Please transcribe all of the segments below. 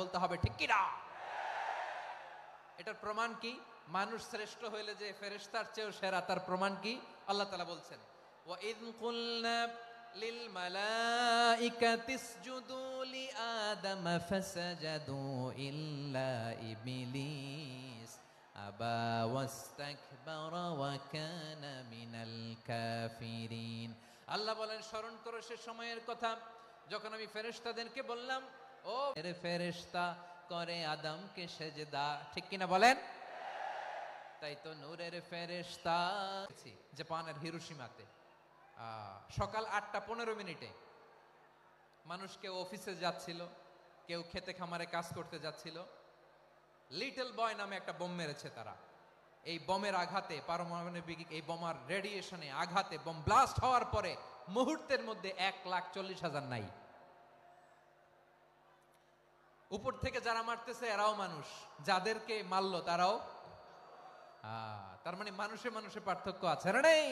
বলতে হবে ঠিক কি না? এটার প্রমাণ কি? মানুষ শ্রেষ্ঠ হইলে যে ফেরেশতার চেয়েও সেরা, তার প্রমাণ কি? আল্লাহ তাআলা বলছেন, ওয়া ইয কুলনা লিল মালাইকাতি ইসজুদু লি আদম ফাসাজাদু ইল্লা ইবলিস আবা ওয়াস্তাকবারা ওয়া কানা মিনাল কাফিরিন। আল্লাহ বলেন, স্মরণ করো সে সময়ের কথা যখন আমি ফেরেশতাদেরকে বললাম, ও ফেরেশতা করে আদমকে সেজদা, ঠিক কিনা বলেন? তাই তো নূরের ফেরেশতা জাপানের হিরোশিমাতে সকাল 8:15 মানুষ কেউ অফিসে যাচ্ছিল, কেউ খেতে খামারে কাজ করতে যাচ্ছিল। লিটল বয় নামে একটা বোম মেরেছে তারা। এই বোমের আঘাতে, পারমাণবিক এই বোমার রেডিয়েশনে আঘাতে বোম ব্লাস্ট হওয়ার পরে মুহূর্তের মধ্যে 1,40,000 নাই। উপর থেকে যারা মারতেছে এরাও মানুষ, যাদেরকে মারলো তারাও। তার মানে মানুষে মানুষে পার্থক্য আছে না? নেই?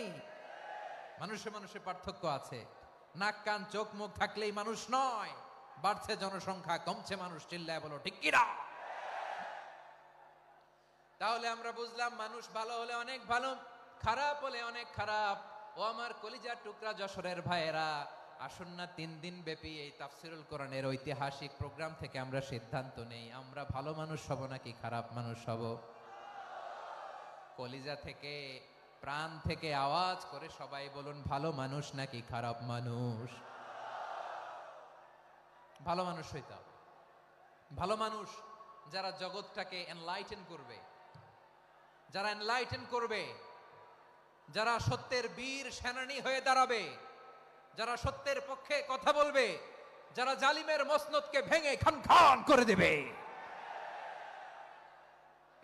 মানুষে মানুষে পার্থক্য আছে। নাক কান চোখ মুখ থাকলেই মানুষ নয়। বাড়ছে জনসংখ্যা, কমছে মানুষ, চিল্লায় বলো ঠিক কি না? তাহলে আমরা বুঝলাম মানুষ ভালো হলে অনেক ভালো, খারাপ হলে অনেক খারাপ। ও আমার কলিজার টুকরা যশোরের ভাইয়েরা, আসুন না 3 দিন ব্যাপী এই তাফসিরুল কোরআনের ঐতিহাসিক প্রোগ্রাম থেকে আমরা সিদ্ধান্ত নেই, আমরা ভালো মানুষ হব নাকি খারাপ মানুষ হব। কলিজা থেকে, প্রাণ থেকে আওয়াজ করে সবাই বলুন, ভালো মানুষ নাকি খারাপ মানুষ? ভালো মানুষ হইতে হবে। ভালো মানুষ যারা জগৎটাকে এনলাইটেন করবে, যারা এনলাইটেন করবে, যারা সত্যের বীর সেনানী হয়ে দাঁড়াবে, যারা সত্যের পক্ষে কথা বলবে, যারা জালিমের মসনদকে ভেঙে খান খান করে দেবে,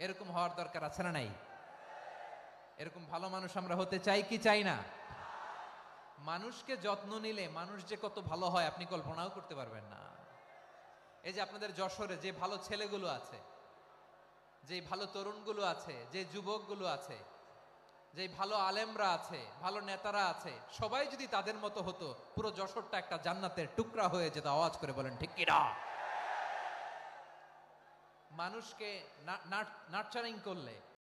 এরকম হওয়ার দরকার আছে না নাই? এরকম ভালো মানুষ আমরা হতে চাই কি চাই না? মানুষকে যত্ন নিলে মানুষ যে কত ভালো হয় আপনি কল্পনাও করতে পারবেন না। এই যে আপনাদের যশোরে যে ভালো ছেলেগুলো আছে, যে ভালো তরুণগুলো আছে, যে যুবকগুলো আছে, যে ভালো আলেমরা আছে, ভালো নেতারা আছে, সবাই যদি তাদের মতো হতো, পুরো যশোরটা একটা জান্নাতের টুকরা হয়ে যেত। আওয়াজ করে বলেন ঠিক কি না? মানুষকে নার্চারিং করলে,